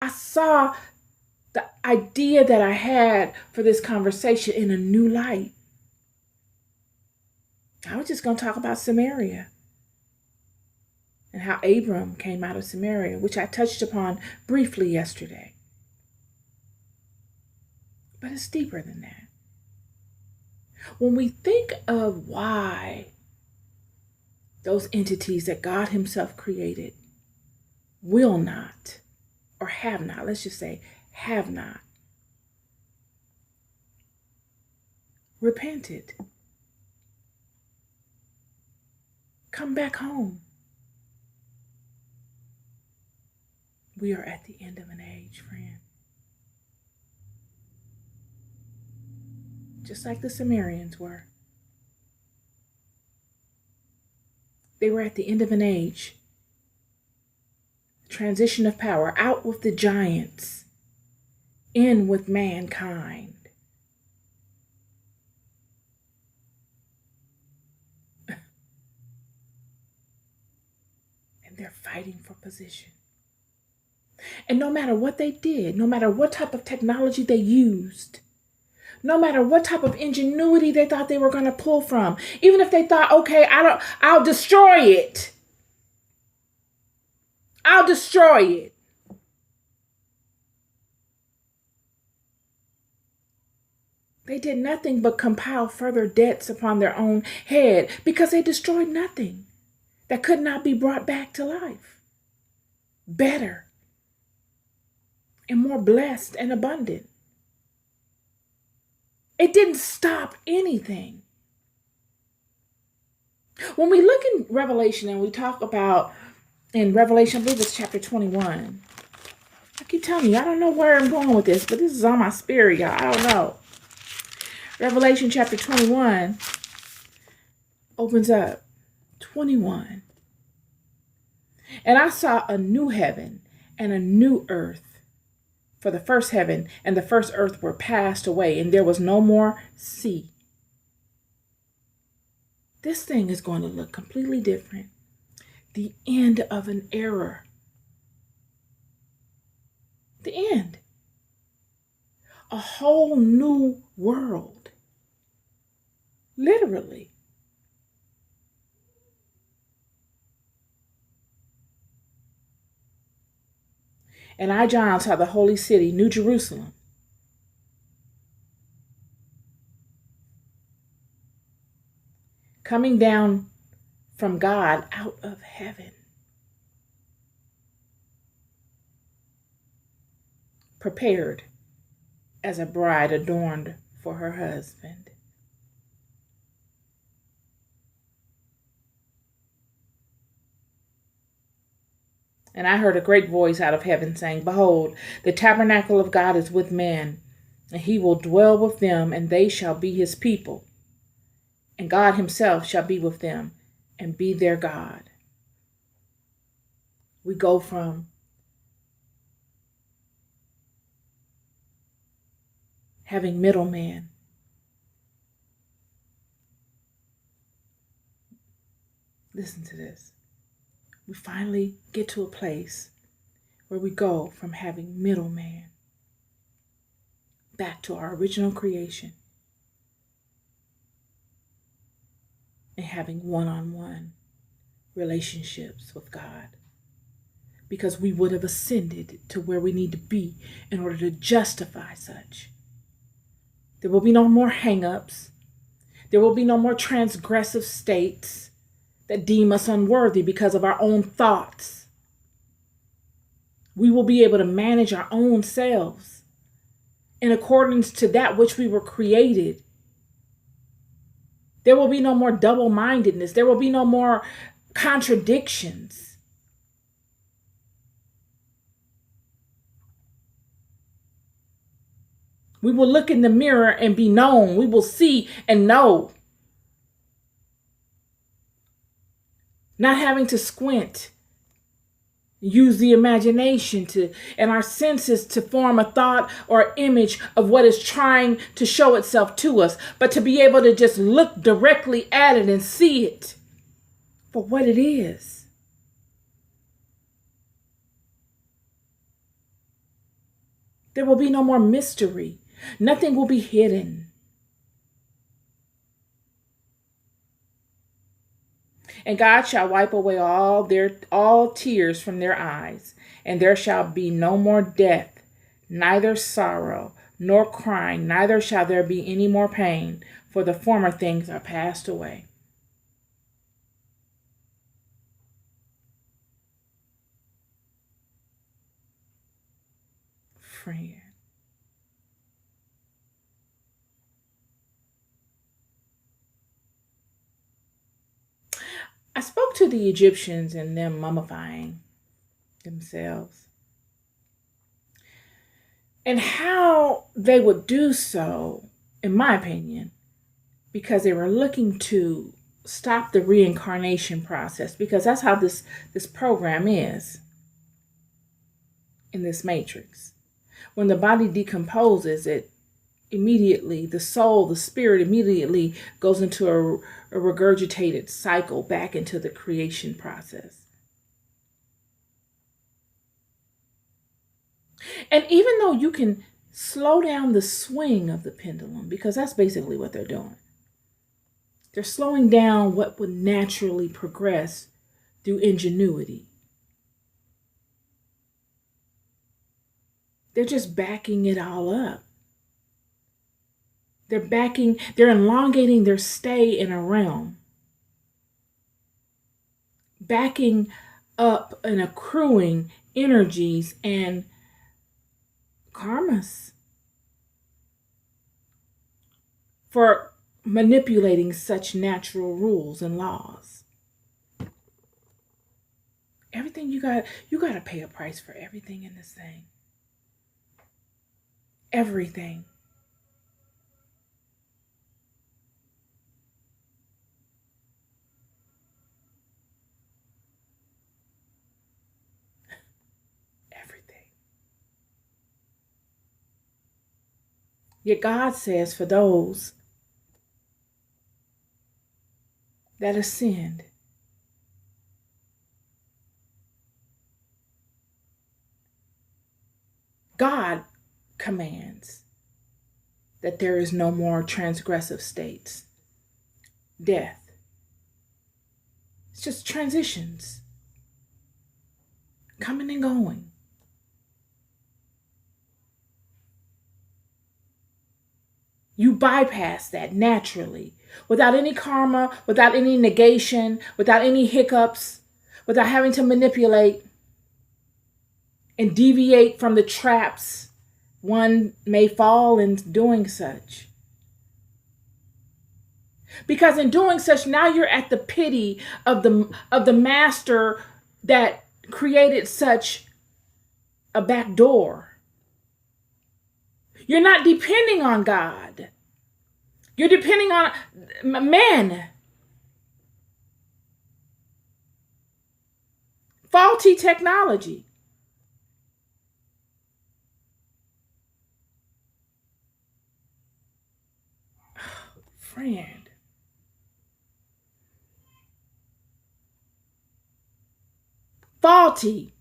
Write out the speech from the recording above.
I saw the idea that I had for this conversation in a new light. I was just going to talk about Samaria and how Abram came out of Samaria, which I touched upon briefly yesterday. But it's deeper than that. When we think of why those entities that God Himself created will not, or have not, let's just say, have not repented, come back home. We are at the end of an age, friend. Just like the Sumerians were. They were at the end of an age. Transition of power, out with the giants, in with mankind. And they're fighting for position. And no matter what they did, no matter what type of technology they used, no matter what type of ingenuity they thought they were going to pull from, even if they thought, okay, I'll destroy it. I'll destroy it. They did nothing but compile further debts upon their own head because they destroyed nothing that could not be brought back to life. Better and more blessed and abundant. It didn't stop anything. When we look in Revelation and we talk about, in Revelation, I believe it's chapter 21. I keep telling you, I don't know where I'm going with this, but this is on my spirit, y'all. I don't know. Revelation chapter 21 opens up. 21. And I saw a new heaven and a new earth. For the first heaven and the first earth were passed away, and there was no more sea. This thing is going to look completely different. The end of an era. The end. A whole new world. Literally. And I, John, saw the holy city, New Jerusalem, coming down from God out of heaven, prepared as a bride adorned for her husband. And I heard a great voice out of heaven saying, Behold, the tabernacle of God is with men, and He will dwell with them, and they shall be His people. And God Himself shall be with them and be their God. We go from having middlemen listen to this. We finally get to a place where we go from having middleman back to our original creation and having one-on-one relationships with God, because we would have ascended to where we need to be in order to justify such. There will be no more hang-ups. There will be no more transgressive states that deem us unworthy because of our own thoughts. We will be able to manage our own selves in accordance to that which we were created. There will be no more double-mindedness. There will be no more contradictions. We will look in the mirror and be known. We will see and know. Not having to squint, use the imagination and our senses to form a thought or image of what is trying to show itself to us, but to be able to just look directly at it and see it for what it is. There will be no more mystery. Nothing will be hidden. And God shall wipe away all tears from their eyes, and there shall be no more death, neither sorrow, nor crying, neither shall there be any more pain, for the former things are passed away. Friend. I spoke to the Egyptians and them mummifying themselves, and how they would do so, in my opinion, because they were looking to stop the reincarnation process, because that's how this program is in this matrix. When the body decomposes, it immediately, the soul, the spirit immediately goes into a regurgitated cycle back into the creation process. And even though you can slow down the swing of the pendulum, because that's basically what they're doing, they're slowing down what would naturally progress through ingenuity. They're just backing it all up. They're elongating their stay in a realm, backing up and accruing energies and karmas for manipulating such natural rules and laws. Everything you got to pay a price for everything in this thing. Everything. Yet God says for those that ascend, God commands that there is no more transgressive states, death. It's just transitions, coming and going. You bypass that naturally, without any karma, without any negation, without any hiccups, without having to manipulate and deviate from the traps one may fall in doing such. Because in doing such, now you're at the pity of the master that created such a back door. You're not depending on God. You're depending on men. Faulty technology. Friend. Faulty.